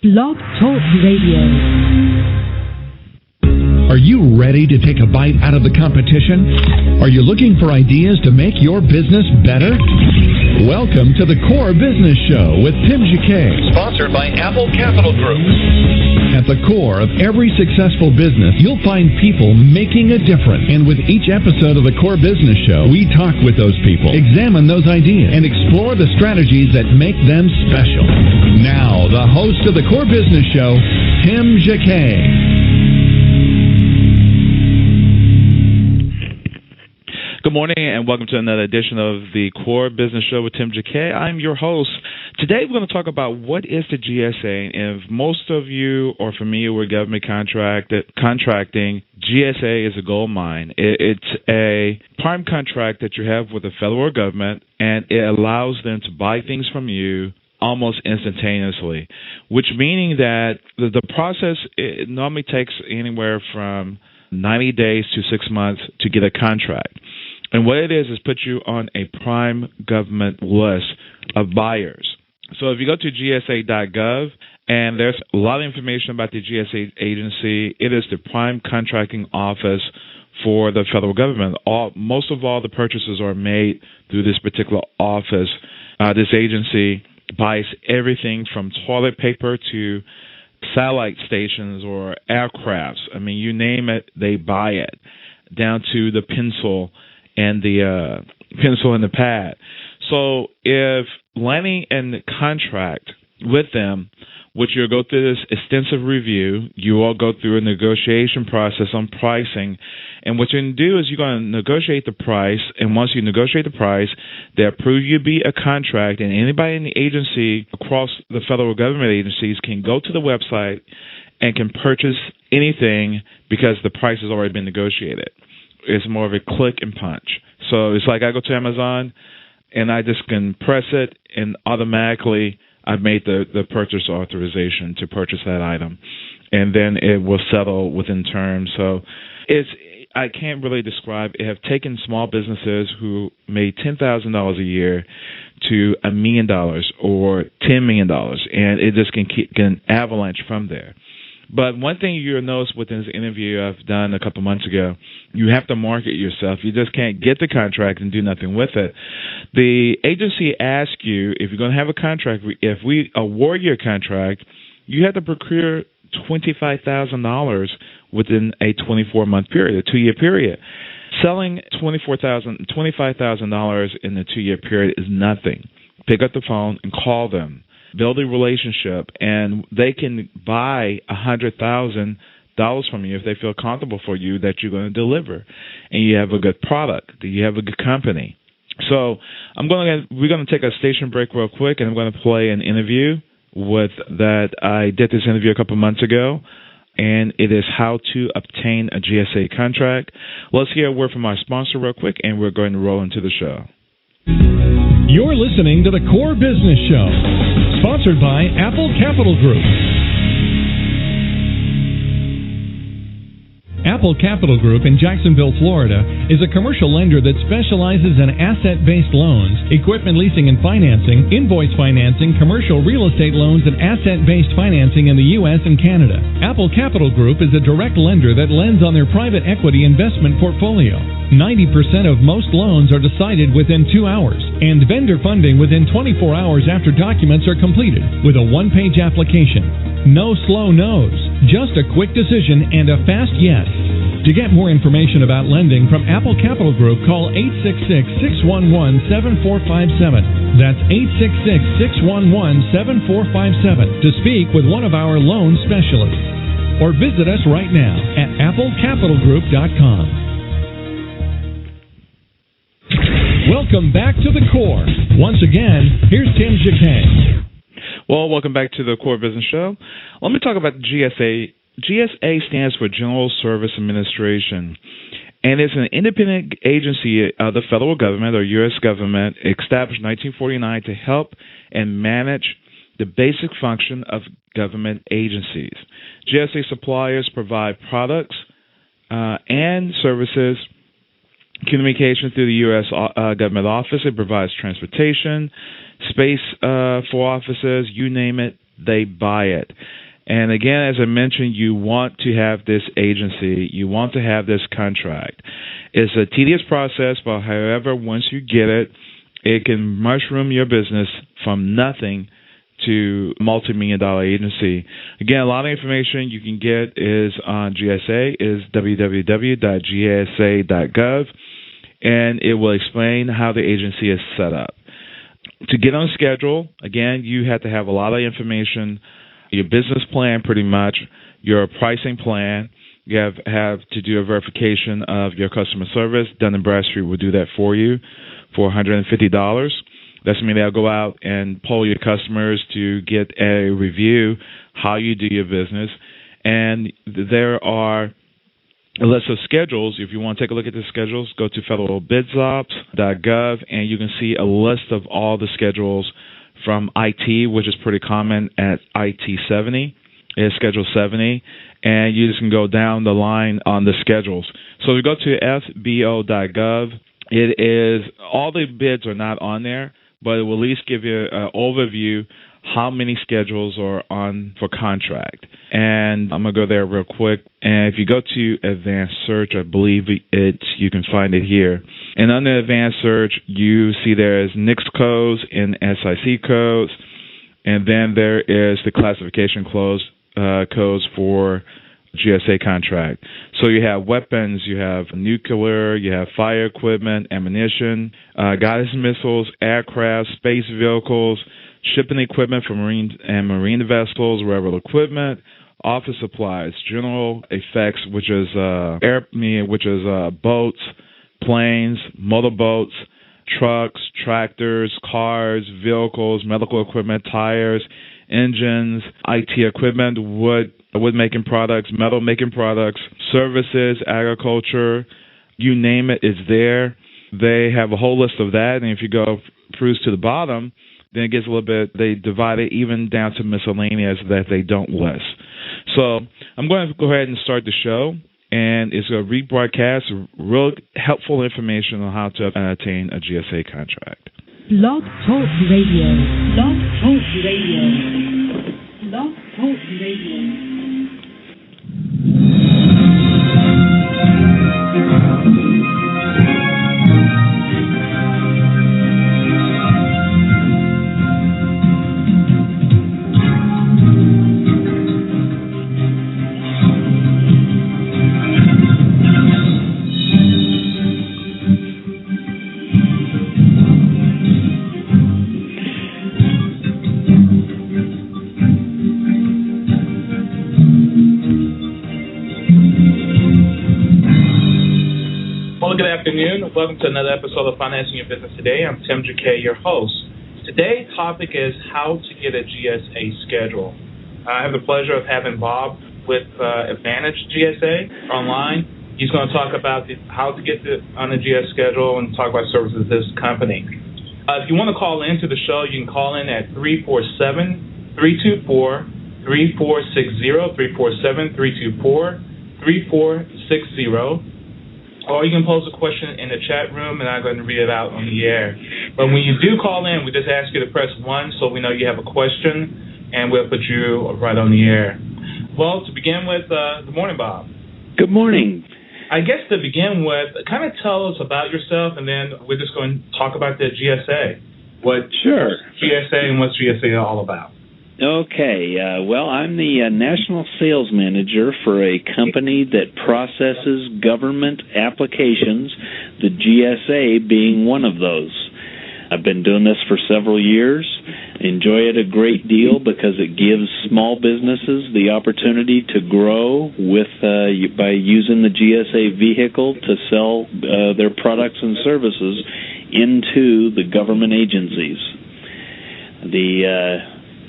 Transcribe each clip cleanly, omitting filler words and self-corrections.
Blog Talk Radio. Are you ready to take a bite out of the competition? Are you looking for ideas to make your business better? Welcome to the Core Business Show with Tim Jacquet, sponsored by Apple Capital Group. At the core of every successful business, you'll find people making a difference. And with each episode of the Core Business Show, we talk with those people, examine those ideas, and explore the strategies that make them special. Now, the host of the Core Business Show, Tim Jacquet. Good morning and welcome to another edition of the Core Business Show with Tim Jacquet. I'm your host. Today we're going to talk about what is the GSA. And if most of you are familiar with government contracting, GSA is a gold mine. It's a prime contract that you have with the federal government, and it allows them to buy things from you almost instantaneously, which meaning that the process it normally takes anywhere from 90 days to 6 months to get a contract. And what it is put you on a prime government list of buyers. So if you go to gsa.gov, and there's a lot of information about the GSA agency, it is the prime contracting office for the federal government. Most of all the purchases are made through this particular office. This agency buys everything from toilet paper to satellite stations or aircrafts. I mean, you name it, they buy it, down to the pencil and the pad. So if landing a contract with them, which you'll go through this extensive review, you all go through a negotiation process on pricing, and what you're going to do is you're going to negotiate the price, and once you negotiate the price, they approve you be a contract, and anybody in the agency across the federal government agencies can go to the website and can purchase anything because the price has already been negotiated. It's more of a click and punch. So it's like I go to Amazon and I just can press it and automatically I've made the purchase authorization to purchase that item. And then it will settle within terms. So I can't really describe. It have taken small businesses who made $10,000 a year to $1 million or $10 million. And it just can avalanche from there. But one thing you'll notice within this interview I've done a couple months ago, you have to market yourself. You just can't get the contract and do nothing with it. The agency asks you, if you're going to have a contract, if we award you a contract, you have to procure $25,000 within a 24-month period, a 2-year period. Selling $25,000 in a 2-year period is nothing. Pick up the phone and call them. Build a relationship, and they can buy $100,000 from you if they feel comfortable for you that you're going to deliver, and you have a good product, that you have a good company. So we're going to take a station break real quick, and I'm going to play an interview I did this interview a couple months ago, and it is how to obtain a GSA contract. Let's hear a word from our sponsor real quick, and we're going to roll into the show. You're listening to the Core Business Show, sponsored by Apple Capital Group. Apple Capital Group in Jacksonville, Florida, is a commercial lender that specializes in asset-based loans, equipment leasing and financing, invoice financing, commercial real estate loans, and asset-based financing in the U.S. and Canada. Apple Capital Group is a direct lender that lends on their private equity investment portfolio. 90% of most loans are decided within 2 hours, and vendor funding within 24 hours after documents are completed, with a one-page application. No slow no's, just a quick decision and a fast yes. To get more information about lending from Apple Capital Group, call 866-611-7457. That's 866-611-7457 to speak with one of our loan specialists. Or visit us right now at applecapitalgroup.com. Welcome back to the Core. Once again, here's Tim Jacquet. Well, welcome back to the Core Business Show. Let me talk about the GSA. GSA stands for General Service Administration, and it's an independent agency of the federal government or U.S. government established in 1949 to help and manage the basic function of government agencies. GSA suppliers provide products and services, communication through the U.S. government office. It provides transportation, space for offices, you name it, they buy it. And again, as I mentioned, you want to have this agency, you want to have this contract. It's a tedious process, but however, once you get it, it can mushroom your business from nothing to multi-million-dollar agency. Again, a lot of information you can get is on GSA, is www.gsa.gov, and it will explain how the agency is set up. To get on schedule, again, you have to have a lot of information, your business plan pretty much, your pricing plan. You have to do a verification of your customer service. Dun & Bradstreet will do that for you for $150. That's mean they'll go out and poll your customers to get a review how you do your business. And there are a list of schedules. If you want to take a look at the schedules, go to federalbidsops.gov, and you can see a list of all the schedules from IT, which is pretty common at IT 70, is Schedule 70, and you just can go down the line on the schedules. So if you go to fbo.gov, it is, all the bids are not on there, but it will at least give you an overview how many schedules are on for contract. And I'm going to go there real quick. And if you go to Advanced Search, I believe you can find it here. And under Advanced Search, you see there's NICS codes and SIC codes. And then there is the classification codes for GSA contract. So you have weapons, you have nuclear, you have fire equipment, ammunition, guidance missiles, aircraft, space vehicles, shipping equipment for marine vessels, railroad equipment, office supplies, general effects, which is boats, planes, motorboats, trucks, tractors, cars, vehicles, medical equipment, tires, engines, IT equipment, wood-making products, metal-making products, services, agriculture, you name it, it's there. They have a whole list of that, and if you go cruise to the bottom, then it gets a little bit, they divide it even down to miscellaneous that they don't list. So I'm going to go ahead and start the show, and it's a rebroadcast, real helpful information on how to attain a GSA contract. Blog Talk Radio. Blog Talk Radio. Blog Talk Radio. Afternoon. Welcome to another episode of Financing Your Business Today. I'm Tim Jacquet, your host. Today's topic is how to get a GSA schedule. I have the pleasure of having Bob with Advance GSA online. He's going to talk about how to get on the GS schedule and talk about services of this company. If you want to call into the show, you can call in at 347-324-3460, 347-324-3460. Or you can pose a question in the chat room, and I'm going to read it out on the air. But when you do call in, we just ask you to press 1 so we know you have a question, and we'll put you right on the air. Well, to begin with, good morning, Bob. Good morning. I guess to begin with, kind of tell us about yourself, and then we're just going to talk about the GSA. Sure. GSA and what's GSA all about? Okay. Well, I'm the National Sales Manager for a company that processes government applications, the GSA being one of those. I've been doing this for several years. Enjoy it a great deal because it gives small businesses the opportunity to grow by using the GSA vehicle to sell their products and services into the government agencies.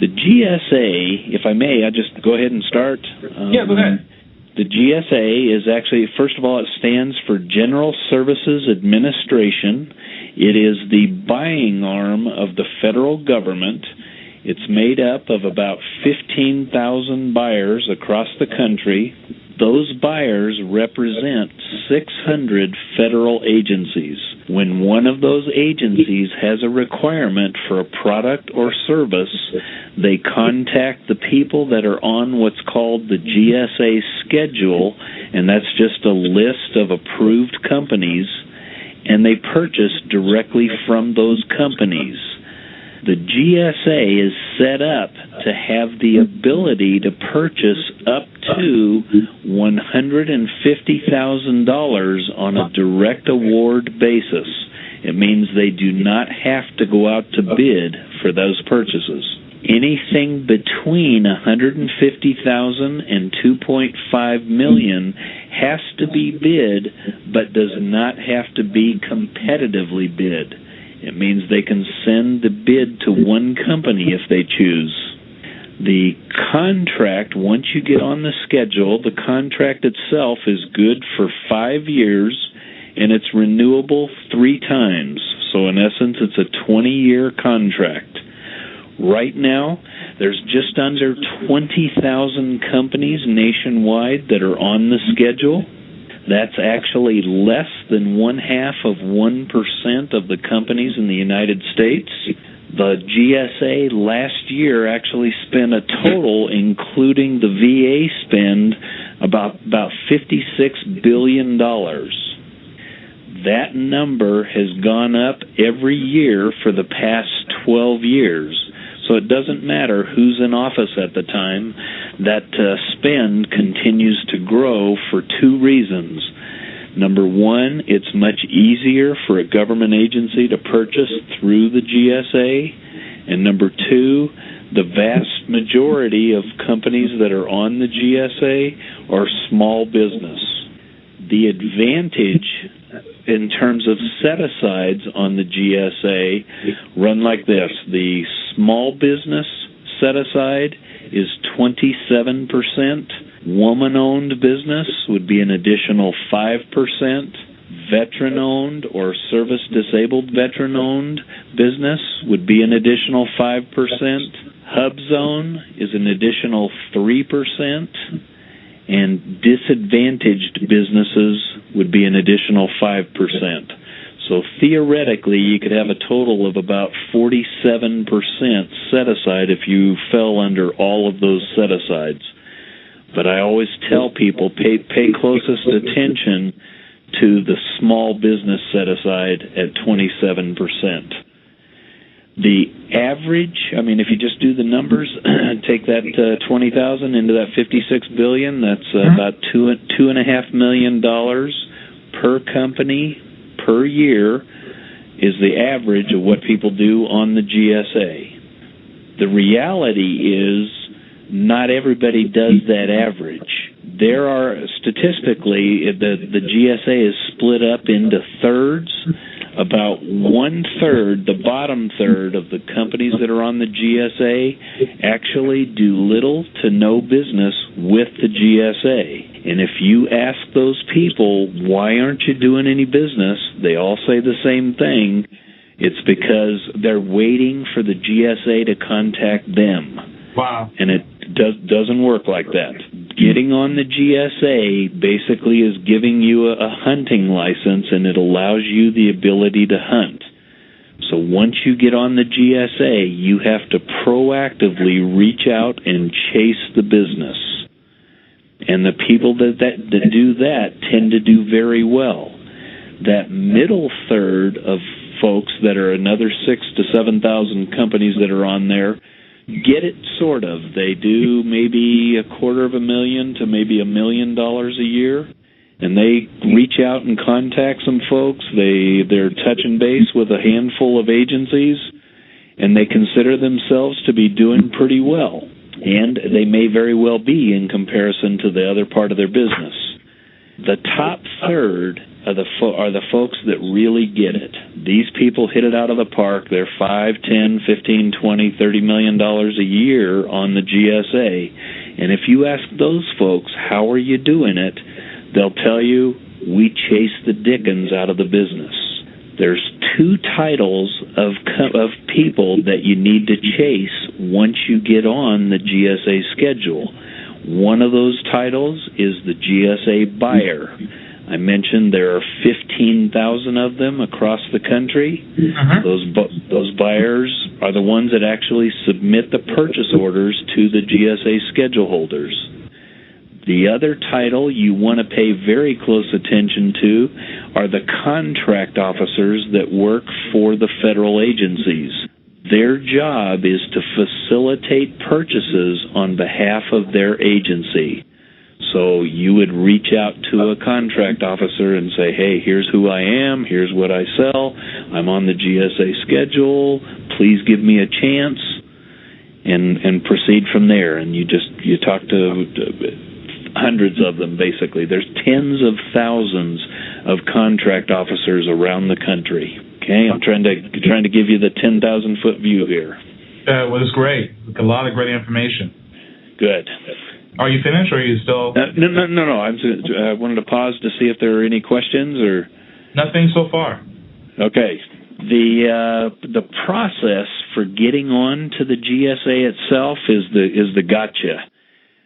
The GSA, if I may, I'll just go ahead and start. Yeah, go ahead. The GSA is actually, first of all, it stands for General Services Administration. It is the buying arm of the federal government. It's made up of about 15,000 buyers across the country. Those buyers represent 600 federal agencies. When one of those agencies has a requirement for a product or service, they contact the people that are on what's called the GSA schedule, and that's just a list of approved companies, and they purchase directly from those companies. The GSA is set up to have the ability to purchase up to $150,000 on a direct award basis. It means they do not have to go out to bid for those purchases. Anything between $150,000 and $2.5 million has to be bid, but does not have to be competitively bid. It means they can send the bid to one company if they choose. The contract, once you get on the schedule, the contract itself is good for 5 years, and it's renewable 3 times. So in essence, it's a 20-year contract. Right now, there's just under 20,000 companies nationwide that are on the schedule. That's actually less than 0.5% of the companies in the United States. The GSA last year actually spent a total, including the VA spend, about $56 billion. That number has gone up every year for the past 12 years. So it doesn't matter who's in office at the time, that spend continues to grow for 2 reasons. Number one, it's much easier for a government agency to purchase through the GSA. And number two, the vast majority of companies that are on the GSA are small business. The advantage in terms of set-asides on the GSA run like this. The small business set-aside is 27%. Woman-owned business would be an additional 5%. Veteran-owned or service-disabled veteran-owned business would be an additional 5%. Hub zone is an additional 3%. And disadvantaged businesses would be an additional 5%. So theoretically, you could have a total of about 47% set-aside if you fell under all of those set-asides. But I always tell people, pay closest attention to the small business set-aside at 27%. The average, if you just do the numbers, take that 20,000 into that 56 billion, that's about $2.5 million per company per year is the average of what people do on the GSA. The reality is not everybody does that average. There are, statistically, the GSA is split up into thirds. About 1/3, the bottom third of the companies that are on the GSA actually do little to no business with the GSA. And if you ask those people, why aren't you doing any business, they all say the same thing. It's because they're waiting for the GSA to contact them. Wow. And it doesn't work like that. Getting on the GSA basically is giving you a hunting license, and it allows you the ability to hunt. So once you get on the GSA, you have to proactively reach out and chase the business. And the people that do that tend to do very well. That middle third of folks that are another 6,000 to 7,000 companies that are on there get it sort of. They do maybe $250,000 to maybe $1 million a year, and they reach out and contact some folks. They're touching base with a handful of agencies, and they consider themselves to be doing pretty well. And they may very well be in comparison to the other part of their business. The top third are the folks that really get it. These people hit it out of the park. They're $5, $10, $15, $20, $30 million a year on the GSA. And if you ask those folks, how are you doing it, they'll tell you, we chase the dickens out of the business. There's 2 titles of people that you need to chase once you get on the GSA schedule. One of those titles is the GSA buyer. I mentioned there are 15,000 of them across the country. Those buyers are the ones that actually submit the purchase orders to the GSA schedule holders. The other title you want to pay very close attention to are the contract officers that work for the federal agencies. Their job is to facilitate purchases on behalf of their agency. So you would reach out to a contract officer and say, hey, here's who I am, here's what I sell, I'm on the GSA schedule, please give me a chance, and proceed from there. And you talk to hundreds of them, basically. There's tens of thousands of contract officers around the country. Okay, I'm trying to give you the 10,000-foot view here. That was great. A lot of great information. Good. Are you finished, or are you still? No. I wanted to pause to see if there are any questions, or nothing so far. Okay. The process for getting on to the GSA itself is the gotcha.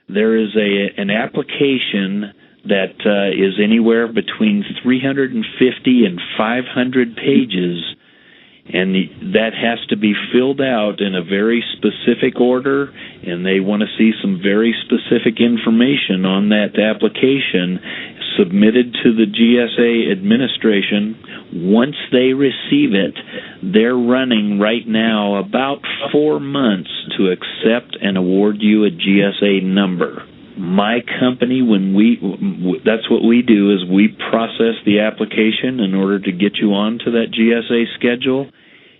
There is an application that is anywhere between 350 and 500 pages, and that has to be filled out in a very specific order, and they want to see some very specific information on that application submitted to the GSA administration. Once they receive it, they're running right now about 4 months to accept and award you a GSA number. My company, that's what we do, is we process the application in order to get you onto that GSA schedule,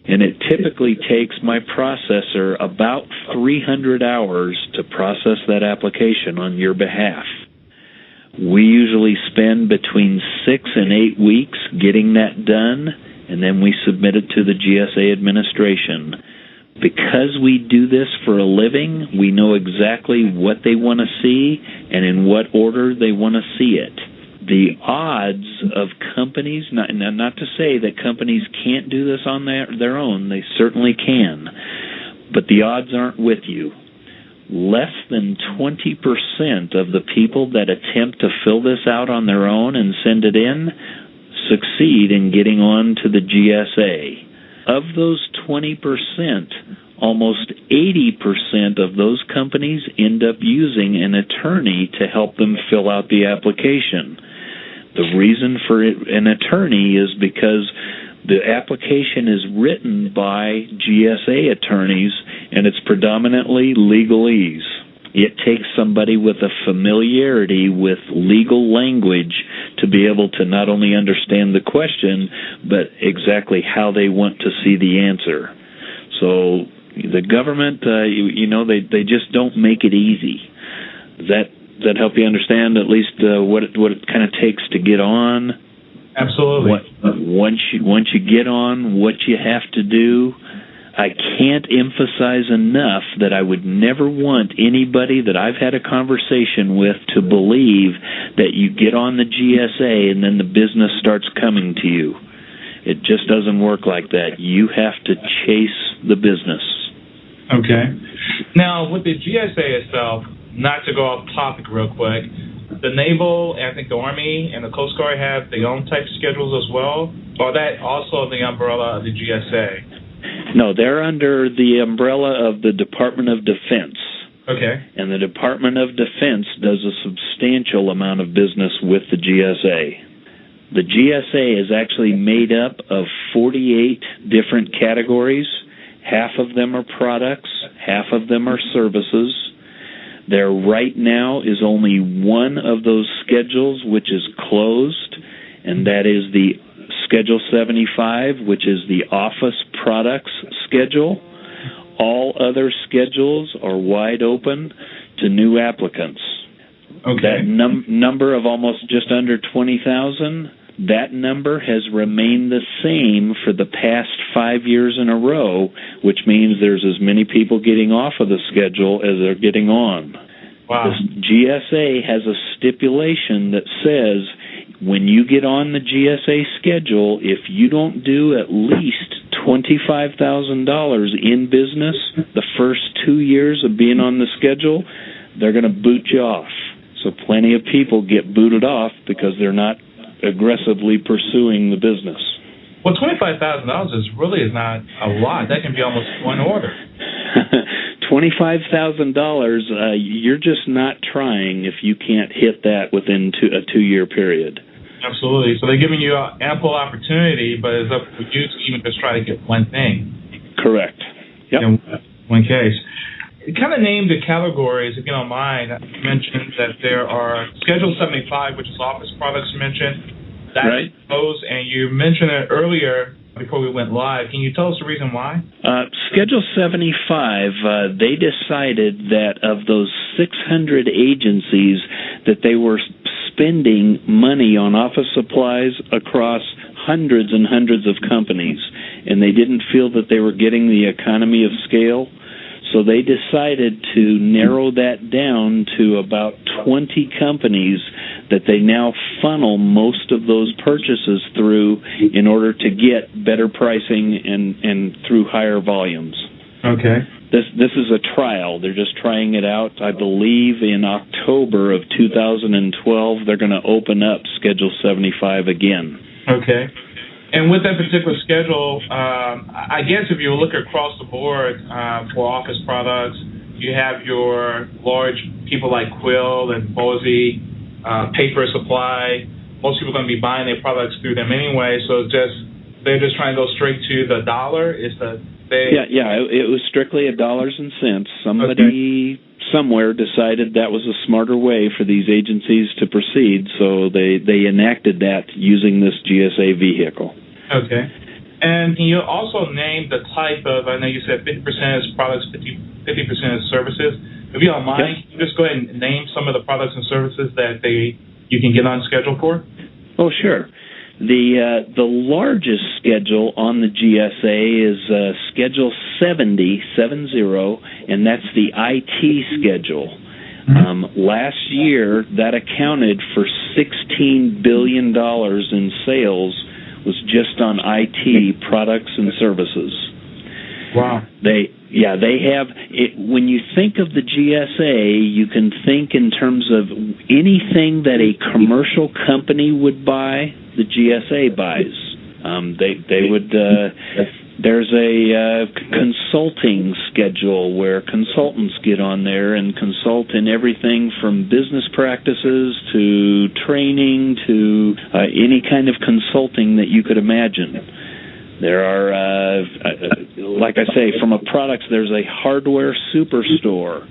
and it typically takes my processor about 300 hours to process that application on your behalf. We usually spend between 6 and 8 weeks getting that done, and then we submit it to the GSA administration. Because we do this for a living, we know exactly what they want to see and in what order they want to see it. The odds of companies, not to say that companies can't do this on their own, they certainly can, but the odds aren't with you. Less than 20% of the people that attempt to fill this out on their own and send it in succeed in getting on to the GSA. Of those 20%, almost 80% of those companies end up using an attorney to help them fill out the application. The reason for an attorney is because the application is written by GSA attorneys, and it's predominantly legalese. It takes somebody with a familiarity with legal language to be able to not only understand the question, but exactly how they want to see the answer. So the government, they just don't make it easy. Does that help you understand at least what it kind of takes to get on? Absolutely. Once you get on, what you have to do. I can't emphasize enough that I would never want anybody that I've had a conversation with to believe that you get on the GSA and then the business starts coming to you. It just doesn't work like that. You have to chase the business. Okay. Now, with the GSA itself, not to go off topic real quick, the Naval, I think the Army, and the Coast Guard have their own type schedules as well? Or that also the umbrella of the GSA? No, they're under the umbrella of the Department of Defense. Okay. And the Department of Defense does a substantial amount of business with the GSA. The GSA is actually made up of 48 different categories. Half of them are products, half of them are services. There right now is only one of those schedules which is closed, and that is the Schedule 75, which is the Office Products Schedule. All other schedules are wide open to new applicants. Okay. That number of almost just under 20,000, that number has remained the same for the past 5 years in a row, which means there's as many people getting off of the schedule as they're getting on. Wow. The GSA has a stipulation that says when you get on the GSA schedule, if you don't do at least $25,000 in business the first 2 years of being on the schedule, they're going to boot you off. So plenty of people get booted off because they're not aggressively pursuing the business. Well, $25,000 is not a lot. That can be almost one order. $25,000, you're just not trying if you can't hit that within a 2-year period. Absolutely. So they're giving you ample opportunity, but it's up to you to even just try to get one thing. Correct. Yep. In one case. You kind of named the categories, if you don't mind. You mentioned that there are Schedule 75, which is office products you mentioned. That's right. Those, and you mentioned it earlier before we went live. Can you tell us the reason why? Schedule 75, they decided that of those 600 agencies that they were spending money on office supplies across hundreds and hundreds of companies, and they didn't feel that they were getting the economy of scale. So they decided to narrow that down to about 20 companies that they now funnel most of those purchases through in order to get better pricing and through higher volumes. Okay. This is a trial. They're just trying it out. I believe in October of 2012 they're going to open up Schedule 75 again. Okay. And with that particular schedule, I guess if you look across the board for office products, you have your large people like Quill and Boise, Paper Supply. Most people are going to be buying their products through them anyway, so they're just trying to go straight to the dollar. Yeah, it was strictly dollars and cents. Somebody somewhere decided that was a smarter way for these agencies to proceed, so they enacted that using this GSA vehicle. Okay. And can you also name the type of, I know you said 50% is products, 50% is services. If you don't mind, can you just go ahead and name some of the products and services that you can get on schedule for? Oh, sure. The largest schedule on the GSA is Schedule 70, and that's the IT schedule. Last year, that accounted for $16 billion in sales, was just on IT products and services. Wow. They have it. When you think of the GSA, you can think in terms of anything that a commercial company would buy, the GSA buys. They would. There's a consulting schedule where consultants get on there and consult in everything from business practices to training to any kind of consulting that you could imagine. There are, like I say, from a products, there's a hardware superstore,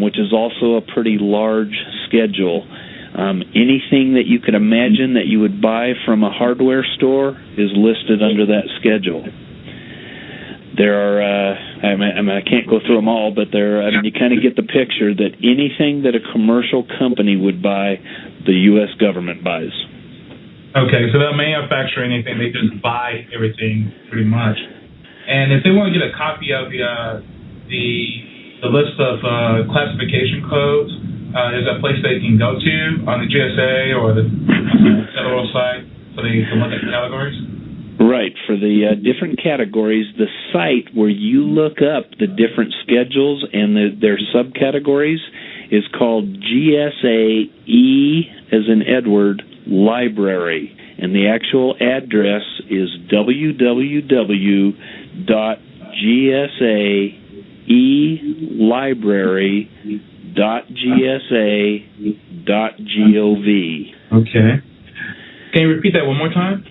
which is also a pretty large schedule. Anything that you could imagine that you would buy from a hardware store is listed under that schedule. There are, I can't go through them all, but you kind of get the picture that anything that a commercial company would buy, the U.S. government buys. Okay, so they'll manufacture anything, they just buy everything pretty much. And if they want to get a copy of the list of classification codes, is that a place they can go to on the GSA or the federal site so they can look at the categories? Right. For the different categories, the site where you look up the different schedules and their subcategories is called GSA E as in Edward Library. And the actual address is www.gsalibrary.gsa.gov. Okay. Can you repeat that one more time?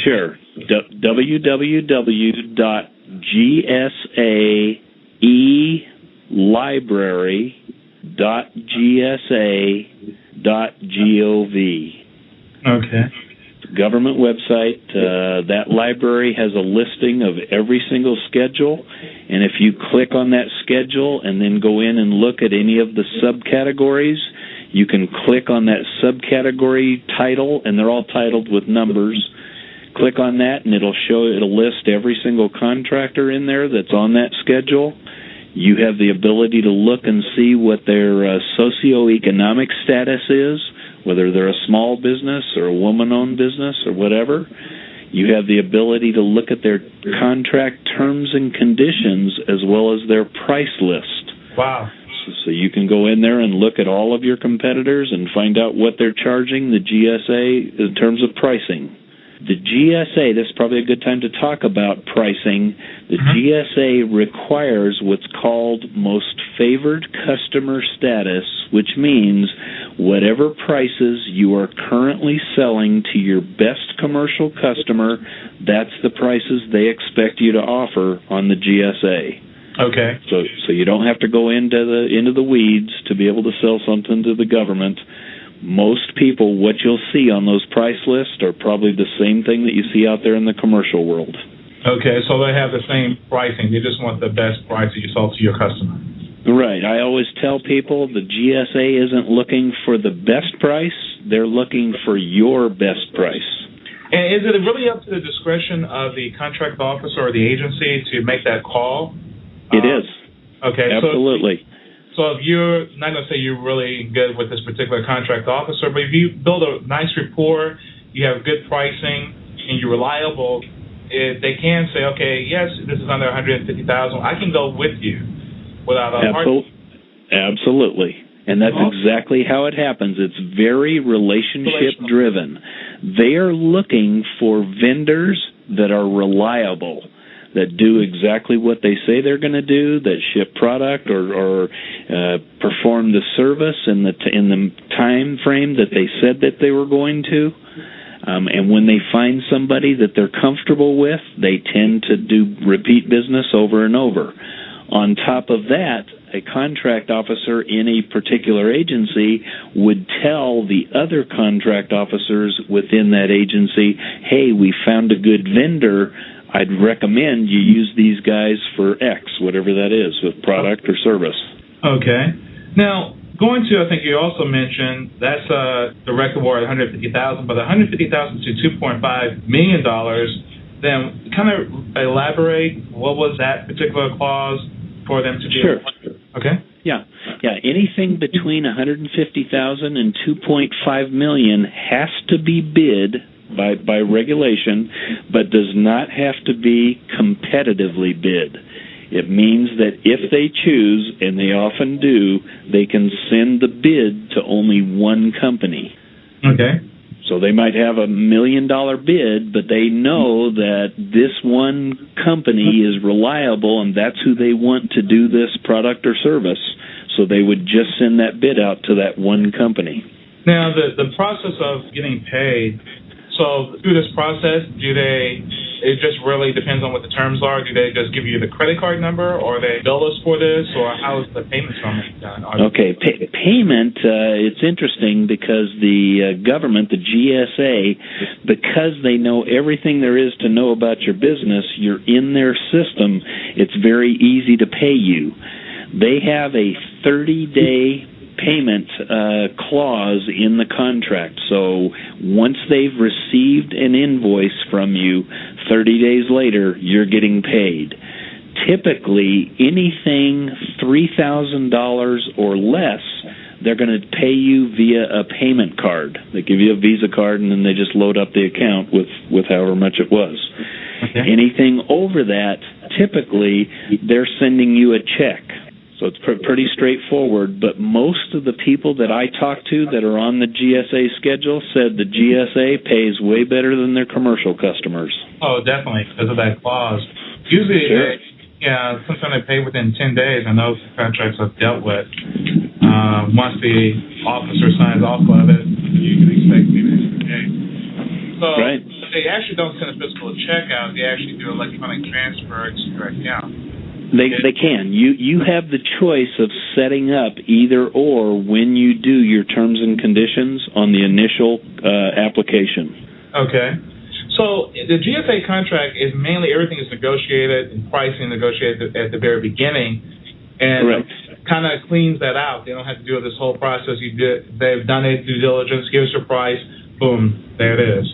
Sure. www.gsalibrary.gsa.gov. Okay. Government website. That library has a listing of every single schedule, and if you click on that schedule and then go in and look at any of the subcategories, you can click on that subcategory title, and they're all titled with numbers. Click on that, and it'll list every single contractor in there that's on that schedule. You have the ability to look and see what their socioeconomic status is, whether they're a small business or a woman-owned business or whatever. You have the ability to look at their contract terms and conditions as well as their price list. Wow. So you can go in there and look at all of your competitors and find out what they're charging the GSA in terms of pricing. The GSA, this is probably a good time to talk about pricing. The GSA requires what's called most favored customer status, which means whatever prices you are currently selling to your best commercial customer, that's the prices they expect you to offer on the GSA. Okay. So you don't have to go into the weeds to be able to sell something to the government. Most people, what you'll see on those price lists are probably the same thing that you see out there in the commercial world. Okay, so they have the same pricing. They just want the best price that you sell to your customer. Right. I always tell people the GSA isn't looking for the best price. They're looking for your best price. And is it really up to the discretion of the contract officer or the agency to make that call? It is. Okay. Absolutely. So if you're not going to say you're really good with this particular contract officer, but if you build a nice rapport, you have good pricing, and you're reliable, they can say, okay, yes, this is under $150,000. I can go with you without a Absolutely. And that's exactly how it happens. It's very relationship-driven. They are looking for vendors that are reliable, that do exactly what they say they're going to do, that ship product or perform the service in the time frame that they said that they were going to. And when they find somebody that they're comfortable with, they tend to do repeat business over and over. On top of that, a contract officer in a particular agency would tell the other contract officers within that agency, hey, we found a good vendor. I'd recommend you use these guys for X, whatever that is, with product or service. Okay. Now, going to, I think you also mentioned, that's a direct award of $150,000, but $150,000 to $2.5 million, then kind of elaborate what was that particular clause for them to do? Sure. Okay. Yeah. Anything between $150,000 and $2.5 million has to be bid by regulation, but does not have to be competitively bid. It means that if they choose, and they often do, they can send the bid to only one company. Okay. So they might have $1 million bid, but they know that this one company is reliable, and that's who they want to do this product or service. So they would just send that bid out to that one company. Now, the process of getting paid, so through this process, it just really depends on what the terms are? Do they just give you the credit card number, or they bill us for this, or how is the payment done? Okay, payment, it's interesting because the government, the GSA, because they know everything there is to know about your business, you're in their system, it's very easy to pay you. They have a 30-day payment clause in the contract. So once they've received an invoice from you, 30 days later, you're getting paid. Typically, anything $3,000 or less, they're going to pay you via a payment card. They give you a Visa card, and then they just load up the account with however much it was. Okay. Anything over that, typically, they're sending you a check. So it's pretty straightforward, but most of the people that I talk to that are on the GSA schedule said the GSA pays way better than their commercial customers. Oh, definitely, because of that clause. Usually, sure. Sometimes they pay within 10 days. I know contracts I've dealt with. Once the officer signs off of it, you can expect maybe 10 days. So right. They actually don't send a physical check out. They actually do electronic transfer to your account. They can. You have the choice of setting up either or when you do your terms and conditions on the initial application. Okay. So the GSA contract is mainly everything is negotiated and pricing negotiated at the very beginning, and kind of cleans that out. They don't have to do this whole process. They've done it, due diligence, give us your price, boom, there it is.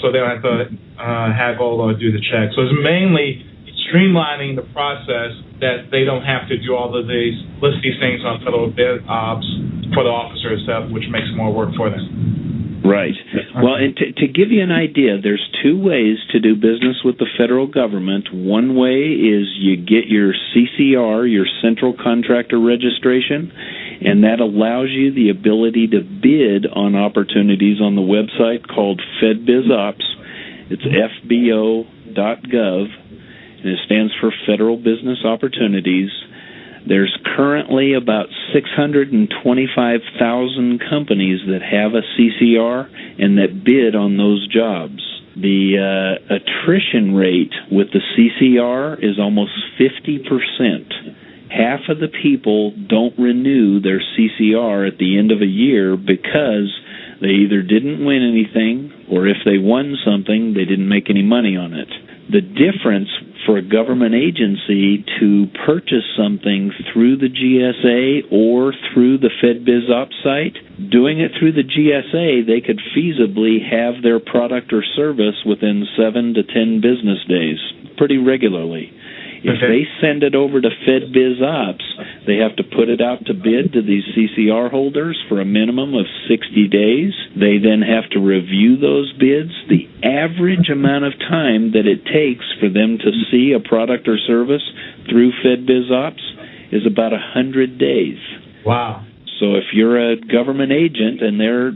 So they don't have to haggle or do the check. So it's mainly streamlining the process that they don't have to do all of these, list these things on federal bid ops for the officer itself, which makes more work for them. Right. Well, and to give you an idea, there's two ways to do business with the federal government. One way is you get your CCR, your Central Contractor Registration, and that allows you the ability to bid on opportunities on the website called FedBizOps. It's fbo.gov, and it stands for Federal Business Opportunities. There's currently about 625,000 companies that have a CCR and that bid on those jobs. The attrition rate with the CCR is almost 50%. Half of the people don't renew their CCR at the end of a year because they either didn't win anything, or if they won something, they didn't make any money on it. The difference for a government agency to purchase something through the GSA or through the FedBizOps site, doing it through the GSA, they could feasibly have their product or service within 7 to 10 business days, pretty regularly. If they send it over to FedBizOps, they have to put it out to bid to these CCR holders for a minimum of 60 days. They then have to review those bids. The average amount of time that it takes for them to see a product or service through FedBizOps is about 100 days. Wow. So if you're a government agent and they're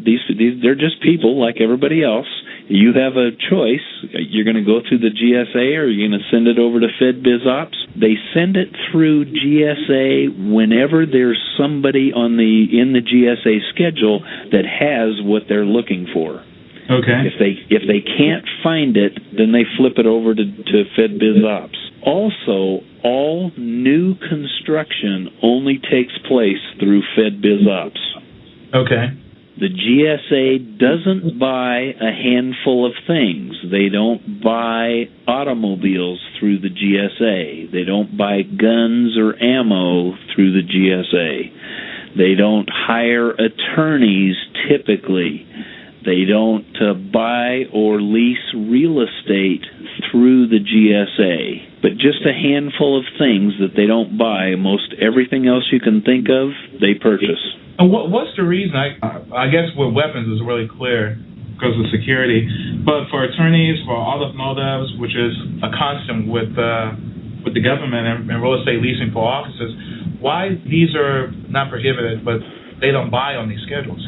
just people like everybody else, you have a choice. You're going to go through the GSA or you're going to send it over to FedBizOps. They send it through GSA whenever there's somebody in the GSA schedule that has what they're looking for. Okay. If they can't find it, then they flip it over to FedBizOps. Also, all new construction only takes place through FedBizOps. Okay. The GSA doesn't buy a handful of things. They don't buy automobiles through the GSA. They don't buy guns or ammo through the GSA. They don't hire attorneys typically. They don't buy or lease real estate through the GSA. But just a handful of things that they don't buy. Most everything else you can think of, they purchase. And what's the reason? I guess with weapons is really clear because of security. But for attorneys, for automotives, which is a constant with the government and real estate leasing for offices, why these are not prohibited, but they don't buy on these schedules?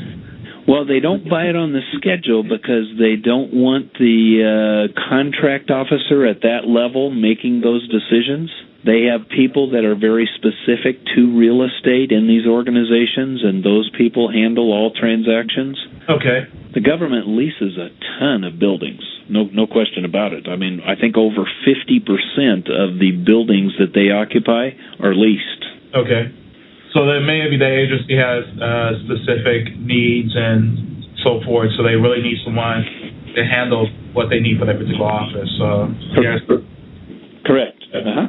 Well, they don't buy it on the schedule because they don't want the contract officer at that level making those decisions. They have people that are very specific to real estate in these organizations, and those people handle all transactions. Okay. The government leases a ton of buildings, no question about it. I mean, I think over 50% of the buildings that they occupy are leased. Okay. So then maybe the agency has specific needs and so forth, so they really need someone to handle what they need for that particular office. Correct. Uh-huh.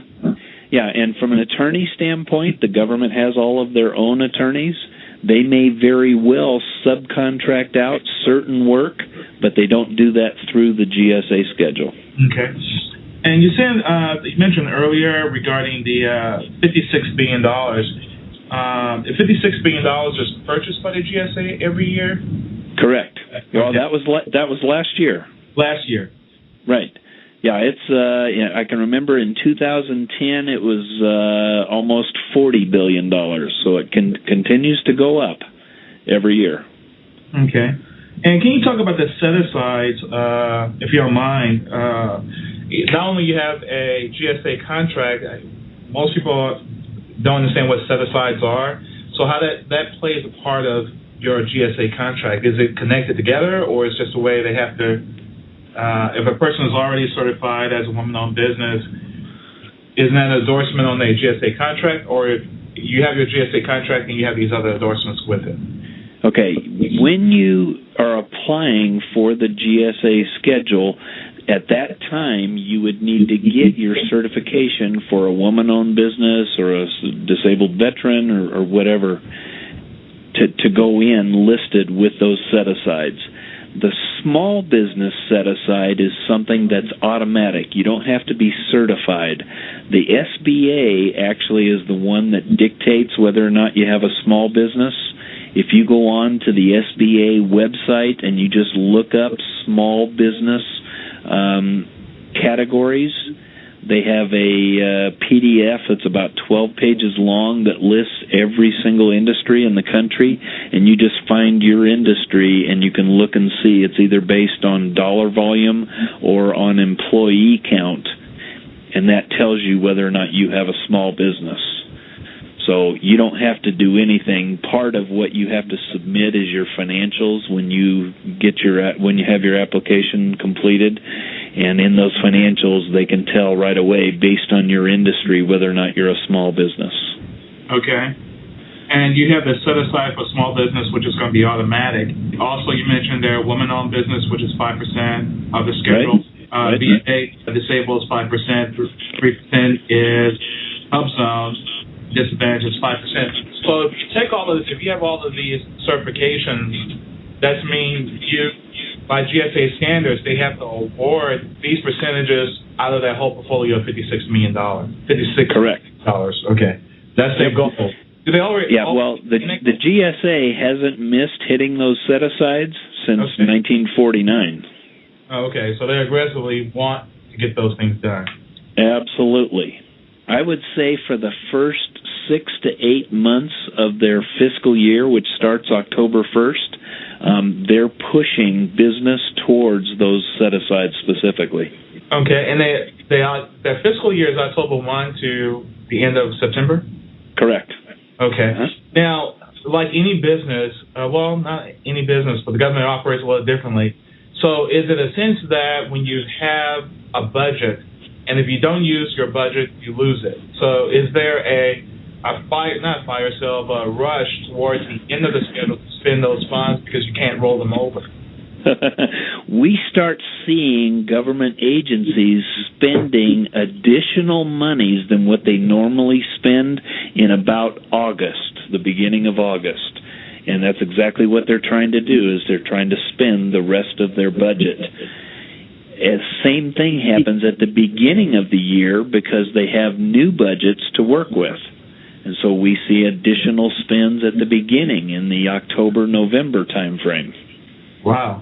Yeah, and from an attorney standpoint, the government has all of their own attorneys. They may very well subcontract out certain work, but they don't do that through the GSA schedule. Okay. And you said you mentioned earlier regarding the $56 billion. The $56 billion is purchased by the GSA every year? Correct. Well, that was last year. Last year. Right. Yeah, it's. I can remember in 2010 it was almost $40 billion. So it continues to go up every year. Okay. And can you talk about the set-asides, if you don't mind? Not only you have a GSA contract, most people don't understand what set-asides are. So how that plays a part of your GSA contract? Is it connected together, or is it just a way they have to? If a person is already certified as a woman-owned business, isn't that an endorsement on the GSA contract, or if you have your GSA contract and you have these other endorsements with it? Okay, when you are applying for the GSA schedule, at that time you would need to get your certification for a woman-owned business or a disabled veteran or whatever to go in listed with those set-asides. The small business set-aside is something that's automatic. You don't have to be certified. The SBA actually is the one that dictates whether or not you have a small business, If you go on to the SBA website and you just look up small business categories, they have a PDF that's about 12 pages long that lists every single industry in the country, and you just find your industry and you can look and see it's either based on dollar volume or on employee count, and that tells you whether or not you have a small business. So you don't have to do anything. Part of what you have to submit is your financials when you have your application completed, and in those financials they can tell right away based on your industry whether or not you're a small business. Okay. And you have the set aside for small business, which is going to be automatic. Also, you mentioned there woman-owned business, which is 5% of the schedule. Right. VA disabled is 5%. 3% is hub zones. Disadvantage is 5%. So if you take if you have all of these certifications, that means by GSA standards, they have to award these percentages out of that whole portfolio of $56 million. Correct. Okay, that's their goal. Do they already? Yeah. Well, the GSA hasn't missed hitting those set asides since 1949. Oh, okay, so they aggressively want to get those things done. Absolutely. I would say for the first 6 to 8 months of their fiscal year, which starts October 1st, they're pushing business towards those set-asides specifically. Okay, and their fiscal year is October 1 to the end of September? Correct. Okay. Now, like any business, not any business, but the government operates a little differently. So is it a sense that when you have a budget, and if you don't use your budget, you lose it? So is there a rush towards the end of the schedule to spend those funds because you can't roll them over? We start seeing government agencies spending additional monies than what they normally spend in about August, the beginning of August. And that's exactly what they're trying to do, is they're trying to spend the rest of their budget. Same thing happens at the beginning of the year because they have new budgets to work with. And so we see additional spends at the beginning in the October-November time frame. Wow.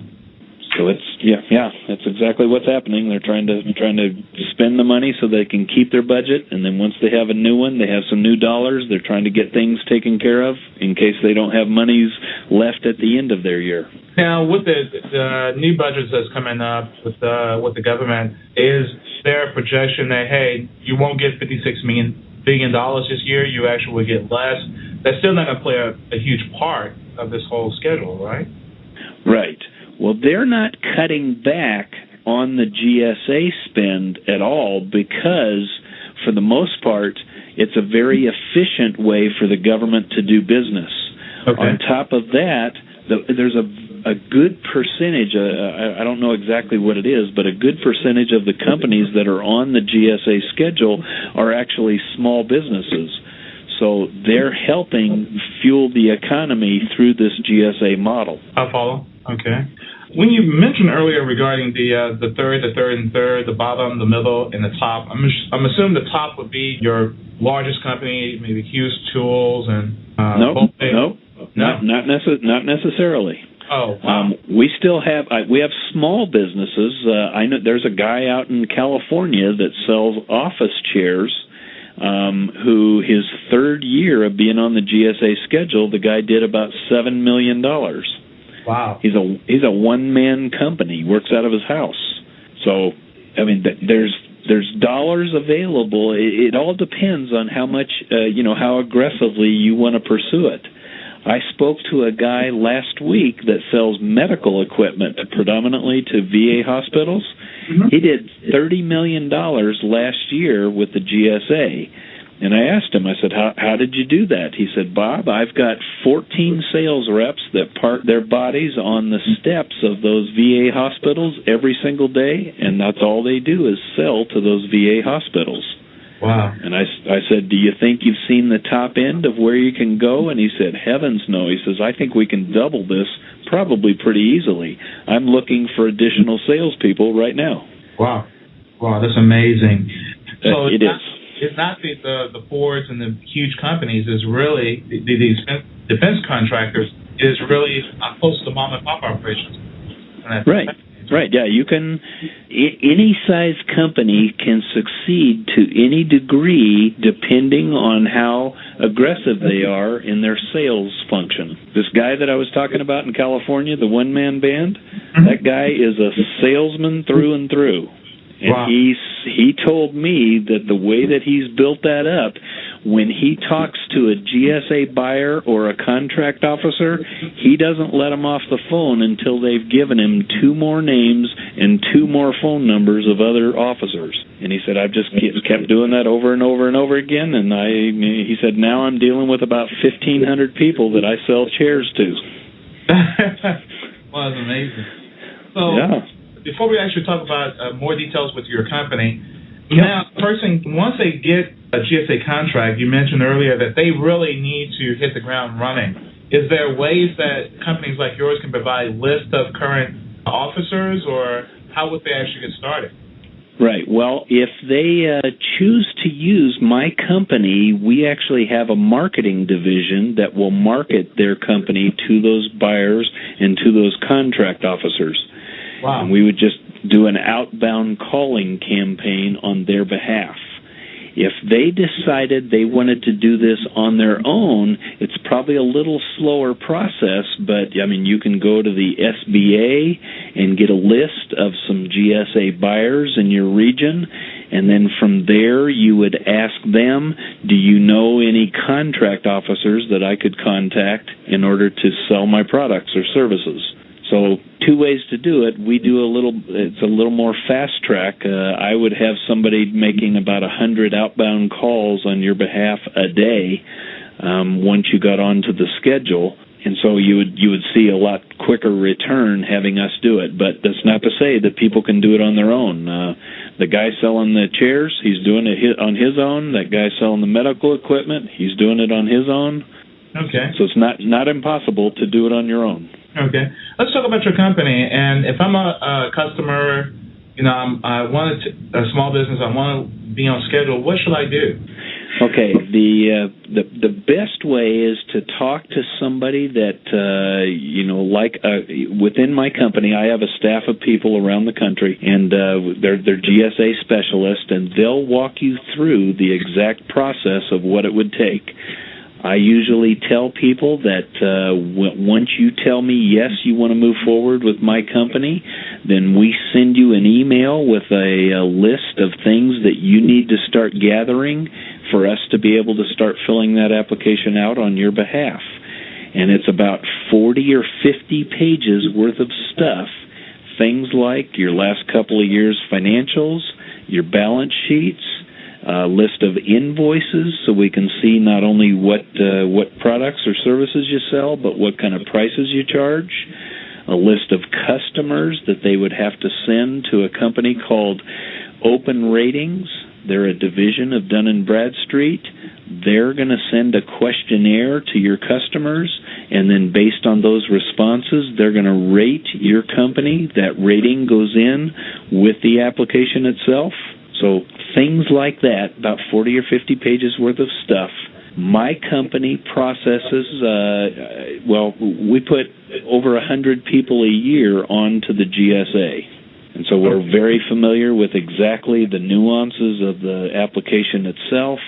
So that's exactly what's happening. They're trying to spend the money so they can keep their budget, and then once they have a new one, they have some new dollars. They're trying to get things taken care of in case they don't have monies left at the end of their year. Now, with the new budgets that's coming up with the government, is there a projection that, hey, you won't get $56 billion this year, you actually will get less? That's still not going to play a huge part of this whole schedule, right? Right. Well, they're not cutting back on the GSA spend at all because, for the most part, it's a very efficient way for the government to do business. Okay. On top of that, there's a good percentage, I don't know exactly what it is, but a good percentage of the companies that are on the GSA schedule are actually small businesses. So they're helping fuel the economy through this GSA model. I'll follow. Okay. When you mentioned earlier regarding the third, the bottom, the middle, and the top, I'm assuming the top would be your largest company, maybe Hughes Tools and not necessarily. Oh, wow. We still have small businesses. I know there's a guy out in California that sells office chairs. Who his third year of being on the GSA schedule, the guy did about $7 million. Wow. He's a one-man company, works out of his house. So, I mean, there's dollars available. It all depends on how much, how aggressively you want to pursue it. I spoke to a guy last week that sells medical equipment predominantly to VA hospitals. Mm-hmm. He did $30 million last year with the GSA. And I asked him, I said, how did you do that? He said, Bob, I've got 14 sales reps that park their bodies on the steps of those VA hospitals every single day, and that's all they do is sell to those VA hospitals. Wow. And I said, do you think you've seen the top end of where you can go? And he said, heavens no. He says, I think we can double this probably pretty easily. I'm looking for additional salespeople right now. Wow. Wow, that's amazing. So it is. It's not the Fords and the huge companies. It's really the defense contractors is really close to the mom and pop operations. Right. Right, yeah, you can, any size company can succeed to any degree depending on how aggressive they are in their sales function. This guy that I was talking about in California, the one-man band, that guy is a salesman through and through. And wow. he told me that the way that he's built that up, when he talks to a GSA buyer or a contract officer, he doesn't let them off the phone until they've given him 2 more names and 2 more phone numbers of other officers. And he said, I've just kept doing that over and over and over again. And he said, now I'm dealing with about 1,500 people that I sell chairs to. Well, that's amazing. So, yeah. Before we actually talk about more details with your company, now, person, once they get a GSA contract, you mentioned earlier that they really need to hit the ground running. Is there ways that companies like yours can provide lists of current officers, or how would they actually get started? Right. Well, if they choose to use my company, we actually have a marketing division that will market their company to those buyers and to those contract officers. Wow. And we would just do an outbound calling campaign on their behalf. If they decided they wanted to do this on their own, it's probably a little slower process, but, I mean, you can go to the SBA and get a list of some GSA buyers in your region, and then from there you would ask them, do you know any contract officers that I could contact in order to sell my products or services? So 2 ways to do it. We do it's a little more fast track. I would have somebody making about 100 outbound calls on your behalf a day once you got onto the schedule. And so you would see a lot quicker return having us do it. But that's not to say that people can do it on their own. The guy selling the chairs, he's doing it on his own. That guy selling the medical equipment, he's doing it on his own. Okay. So it's not impossible to do it on your own. Okay. Let's talk about your company. And if I'm a customer, I want a small business, I want to be on schedule, what should I do? Okay. The best way is to talk to somebody that, within my company, I have a staff of people around the country, and they're GSA specialists, and they'll walk you through the exact process of what it would take. I usually tell people that once you tell me, yes, you want to move forward with my company, then we send you an email with a list of things that you need to start gathering for us to be able to start filling that application out on your behalf. And it's about 40 or 50 pages worth of stuff, things like your last couple of years' financials, your balance sheets, a list of invoices so we can see not only what products or services you sell, but what kind of prices you charge, a list of customers that they would have to send to a company called Open Ratings. They're a division of Dun & Bradstreet. They're going to send a questionnaire to your customers, and then based on those responses, they're going to rate your company. That rating goes in with the application itself. So things like that, about 40 or 50 pages worth of stuff. My company processes, we put over 100 people a year onto the GSA. And so we're very familiar with exactly the nuances of the application itself.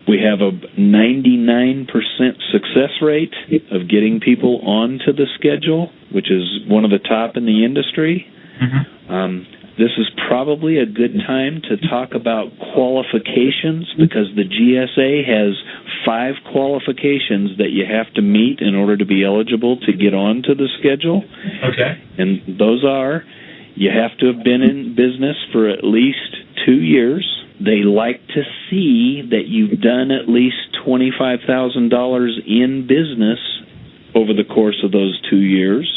We have a 99% success rate of getting people onto the schedule, which is one of the top in the industry. Mm-hmm. This is probably a good time to talk about qualifications, because the GSA has 5 qualifications that you have to meet in order to be eligible to get onto the schedule. Okay. And those are, you have to have been in business for at least 2 years. They like to see that you've done at least $25,000 in business over the course of those 2 years.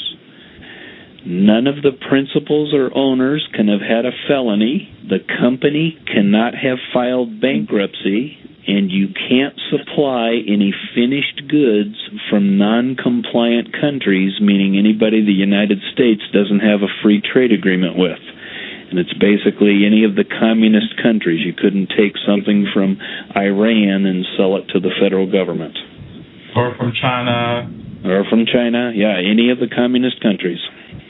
None of the principals or owners can have had a felony. The company cannot have filed bankruptcy, and you can't supply any finished goods from non-compliant countries, meaning anybody the United States doesn't have a free trade agreement with. And it's basically any of the communist countries. You couldn't take something from Iran and sell it to the federal government. Or from China. Or from China, yeah, any of the communist countries.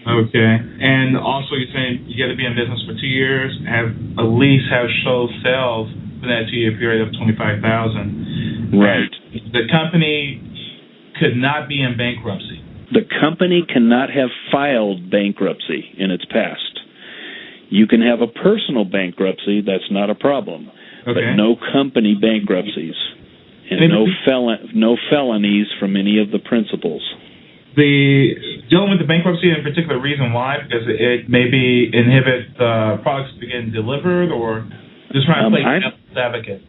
Okay. And also you're saying you got to be in business for 2 years, at least have show sales for that 2-year period of 25,000. Right. And the company could not be in bankruptcy. The company cannot have filed bankruptcy in its past. You can have a personal bankruptcy, that's not a problem. Okay. But no company bankruptcies. And no felonies from any of the principals. Dealing with the bankruptcy in particular reason why? Because it maybe inhibit products to get delivered, or just trying to play devil's advocate?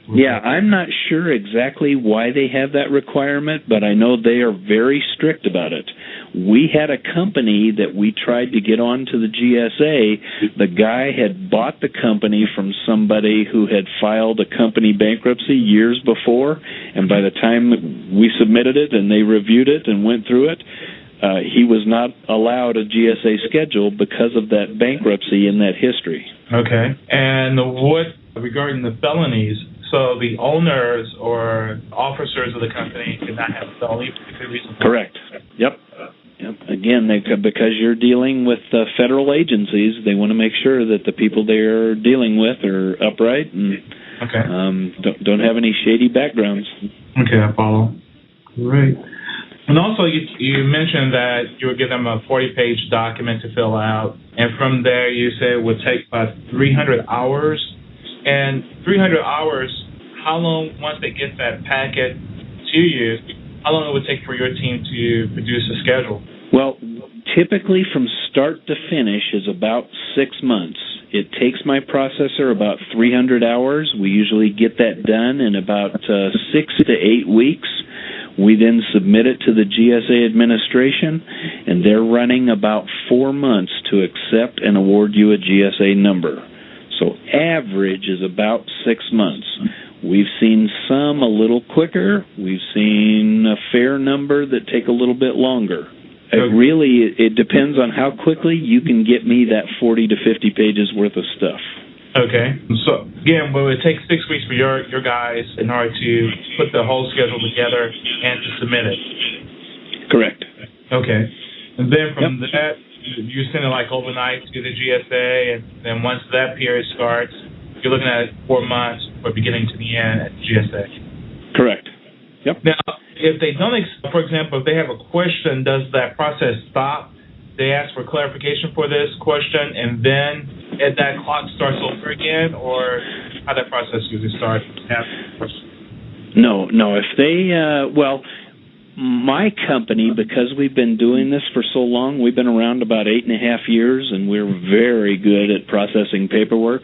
Yeah, I'm not sure exactly why they have that requirement, but I know they are very strict about it. We had a company that we tried to get onto the GSA. The guy had bought the company from somebody who had filed a company bankruptcy years before, and by the time we submitted it and they reviewed it and went through it, he was not allowed a GSA schedule because of that bankruptcy in that history. Okay. And what regarding the felonies? So the owners or officers of the company could not have felony reason. Correct. Yep. Again, because you're dealing with federal agencies, they want to make sure that the people they're dealing with are upright and don't have any shady backgrounds. Okay, I follow. Great. And also, you mentioned that you would give them a 40-page document to fill out, and from there you said it would take about 300 hours. And 300 hours, how long, once they get that packet to you, how long it would take for your team to produce a schedule? Well, typically from start to finish is about 6 months. It takes my processor about 300 hours. We usually get that done in about 6 to 8 weeks. We then submit it to the GSA administration, and they're running about 4 months to accept and award you a GSA number. So average is about 6 months. We've seen some a little quicker. We've seen a fair number that take a little bit longer. It depends on how quickly you can get me that 40 to 50 pages worth of stuff. Okay. So, again, will it take 6 weeks for your guys in order to put the whole schedule together and to submit it? Correct. Okay. And then from that, you send it like overnight to the GSA, and then once that period starts, you're looking at 4 months from beginning to the end at GSA. Correct. Yep. Now, if they don't, for example, if they have a question, does that process stop? They ask for clarification for this question, and then that clock starts over again, or how that process usually starts? No. If they, my company, because we've been doing this for so long, we've been around about 8.5 years, and we're very good at processing paperwork.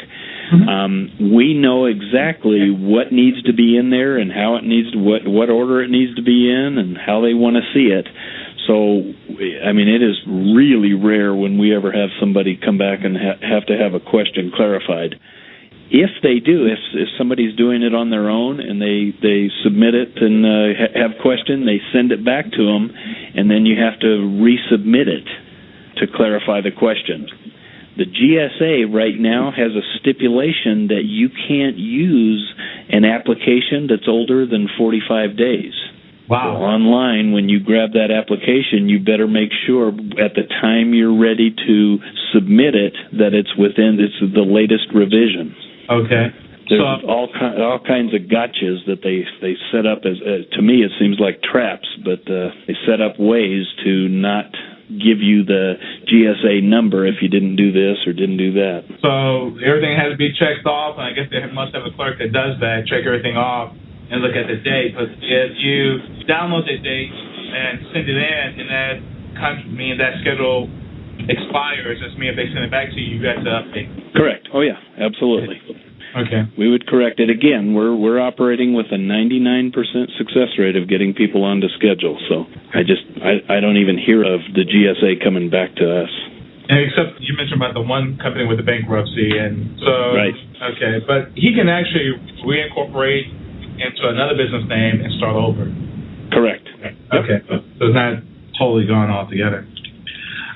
We know exactly what needs to be in there and how it needs to, what order it needs to be in, and how they want to see it. So, I mean, it is really rare when we ever have somebody come back and have to have a question clarified. If they do, if somebody's doing it on their own and they submit it and have a question, they send it back to them, and then you have to resubmit it to clarify the question. The GSA right now has a stipulation that you can't use an application that's older than 45 days. Wow. So online, when you grab that application, you better make sure at the time you're ready to submit it that it's the latest revision. Okay. There's all kinds of gotchas that they set up as to me it seems like traps, but they set up ways to not give you the GSA number if you didn't do this or didn't do that. So everything has to be checked off, and I guess they must have a clerk that does that, check everything off, and look at the date. But if you download the date and send it in, and that schedule expires, that's mean if they send it back to you, you have to update. Correct. Oh yeah, absolutely. Okay. We would correct it. Again, we're operating with a 99% success rate of getting people onto schedule. So I don't even hear of the GSA coming back to us. And except you mentioned about the one company with the bankruptcy, and so right. Okay, but he can actually reincorporate into another business name and start over. Correct. Okay, so it's not totally gone altogether.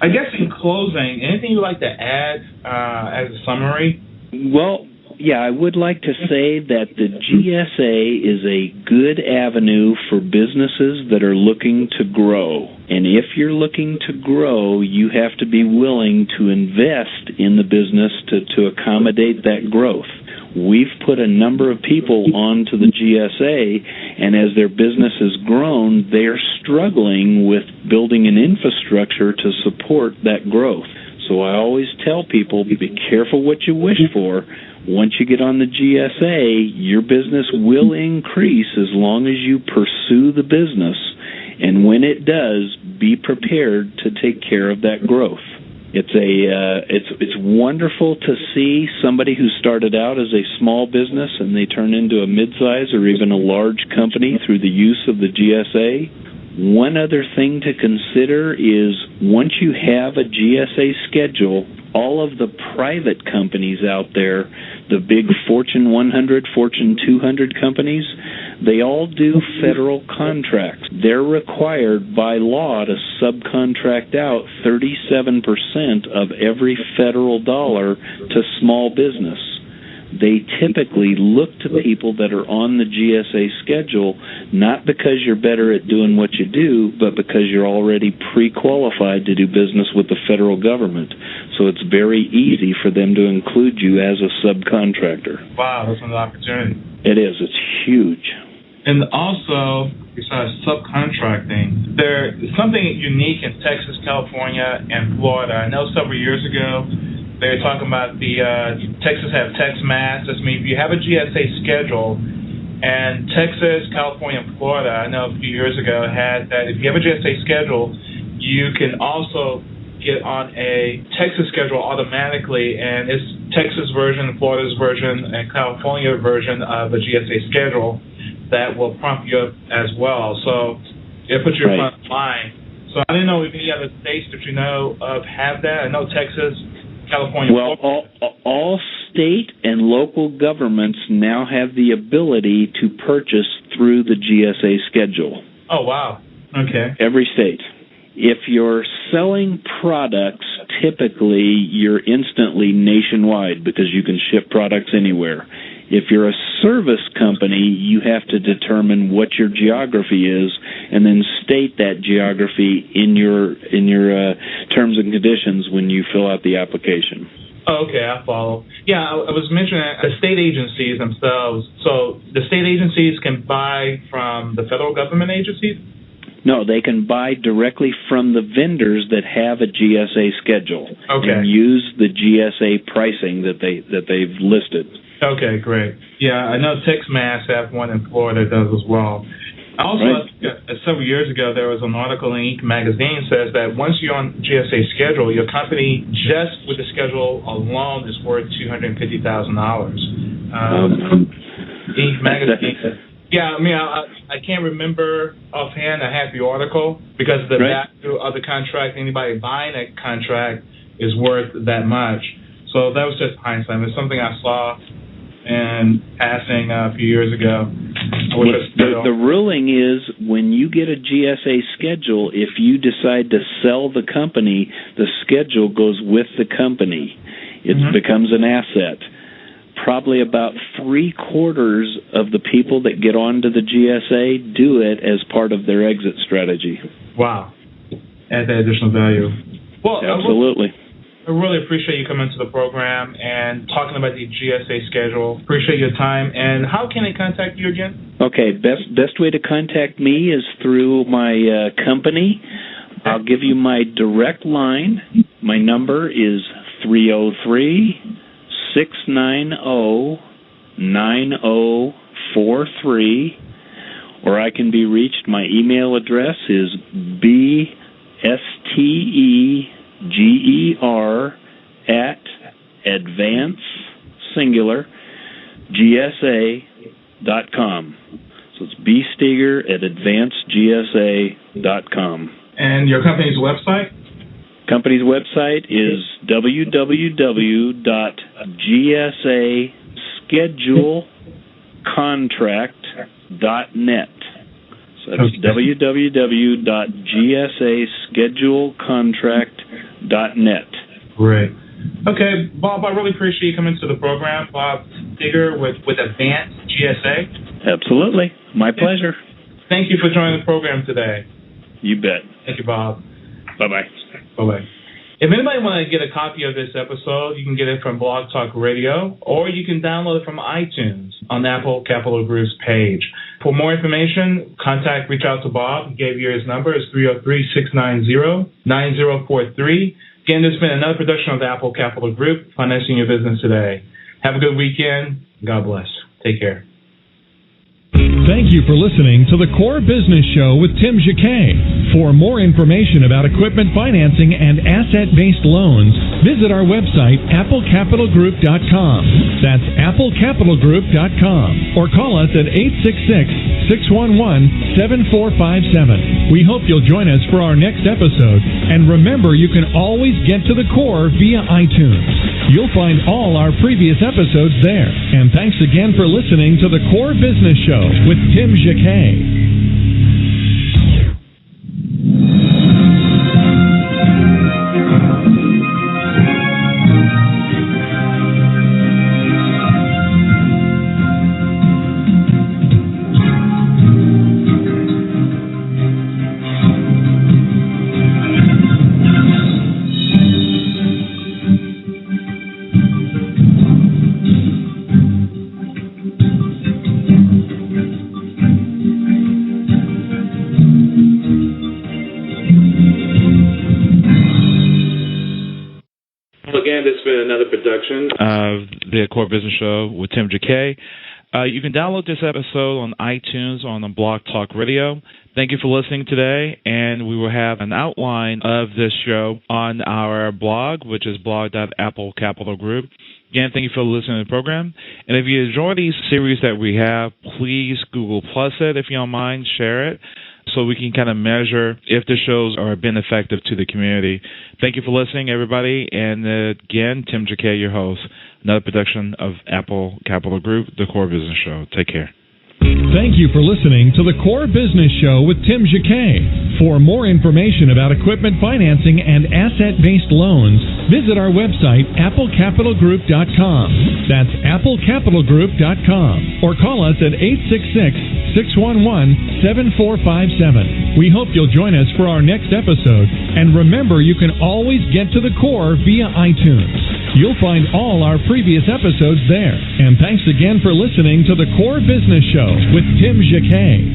I guess in closing, anything you'd like to add as a summary? Well, Yeah, I would like to say that the GSA is a good avenue for businesses that are looking to grow. And if you're looking to grow, you have to be willing to invest in the business to accommodate that growth. We've put a number of people onto the GSA, and as their business has grown, they're struggling with building an infrastructure to support that growth. So I always tell people, be careful what you wish for. Once you get on the GSA, your business will increase as long as you pursue the business. And when it does, be prepared to take care of that growth. It's wonderful to see somebody who started out as a small business and they turn into a mid-size or even a large company through the use of the GSA. One other thing to consider is once you have a GSA schedule, all of the private companies out there, the big Fortune 100, Fortune 200 companies, they all do federal contracts. They're required by law to subcontract out 37% of every federal dollar to small business. They typically look to people that are on the GSA schedule, not because you're better at doing what you do, but because you're already pre-qualified to do business with the federal government. So it's very easy for them to include you as a subcontractor. Wow, that's an opportunity. It is. It's huge. And also, besides subcontracting, there is something unique in Texas, California, and Florida. I know several years ago, they were talking about the Texas have Tex Mass. I mean, if you have a GSA schedule, and Texas, California, and Florida, I know a few years ago had that if you have a GSA schedule, you can also get on a Texas schedule automatically, and it's Texas version, Florida's version, and California version of the GSA schedule that will prompt you up as well. So it puts you front line. So I didn't know if any other states that you know of have that. I know Texas, California. Well, all state and local governments now have the ability to purchase through the GSA schedule. Oh, wow. Okay. Every state. If you're selling products, typically you're instantly nationwide because you can ship products anywhere. If you're a service company, you have to determine what your geography is and then state that geography in your terms and conditions when you fill out the application. Oh, okay, I follow. Yeah, I was mentioning the state agencies themselves. So the state agencies can buy from the federal government agencies? No, they can buy directly from the vendors that have a GSA schedule and use the GSA pricing that they've listed. Okay, great. Yeah, I know Tex Mass have one in Florida does as well. Also, several years ago, there was an article in Inc. magazine says that once you're on GSA schedule, your company just with the schedule alone is worth $250,000. Inc. magazine. Yeah, I mean, I can't remember offhand. I have the article because the value of the contract, anybody buying that contract is worth that much. So that was just hindsight. It's something I saw in passing a few years ago. The ruling is when you get a GSA schedule, if you decide to sell the company, the schedule goes with the company. It becomes an asset. Probably about 3/4 of the people that get onto the GSA do it as part of their exit strategy. Wow. Add that additional value. Well, absolutely. I really appreciate you coming to the program and talking about the GSA schedule. Appreciate your time. And how can they contact you again? Okay, best way to contact me is through my company. I'll give you my direct line. My number is 303-690-9043, or I can be reached. My email address is bsteger@Advance singular GSA.com. So it's bsteger@AdvanceGSA.com. And your company's website? Company's website is www.gsaschedulecontract.net. So that's www.gsaschedulecontract.net. Great. Okay, Bob, I really appreciate you coming to the program. Bob Steger with Advance GSA. Absolutely. My pleasure. Thank you for joining the program today. You bet. Thank you, Bob. Bye-bye. Bye-bye. If anybody want to get a copy of this episode, you can get it from Blog Talk Radio, or you can download it from iTunes on the Apple Capital Group's page. For more information, reach out to Bob. He gave you his number. It's 303-690-9043. Again, this has been another production of the Apple Capital Group, financing your business today. Have a good weekend. God bless. Take care. Thank you for listening to the Core Business Show with Tim Jacquet. For more information about equipment financing and asset-based loans, visit our website, applecapitalgroup.com. That's applecapitalgroup.com. Or call us at 866-611-7457. We hope you'll join us for our next episode. And remember, you can always get to the core via iTunes. You'll find all our previous episodes there. And thanks again for listening to the Core Business Show with Tim Jacquet. Another production of the Core Business Show with Tim Jacquet. You can download this episode on iTunes on the Blog Talk Radio. Thank you for listening today, and we will have an outline of this show on our blog, which is blog.applecapitalgroup. Again, thank you for listening to the program. And if you enjoy these series that we have, please Google Plus it if you don't mind, share it, so we can kind of measure if the shows are been effective to the community. Thank you for listening, everybody. And again, Tim Jacquet, your host, another production of Apple Capital Group, the Core Business Show. Take care. Thank you for listening to the Core Business Show with Tim Jacquet. For more information about equipment financing and asset-based loans, visit our website, applecapitalgroup.com. That's applecapitalgroup.com. Or call us at 866-611-7457. We hope you'll join us for our next episode. And remember, you can always get to the core via iTunes. You'll find all our previous episodes there. And thanks again for listening to the Core Business Show with Tim Jacquet.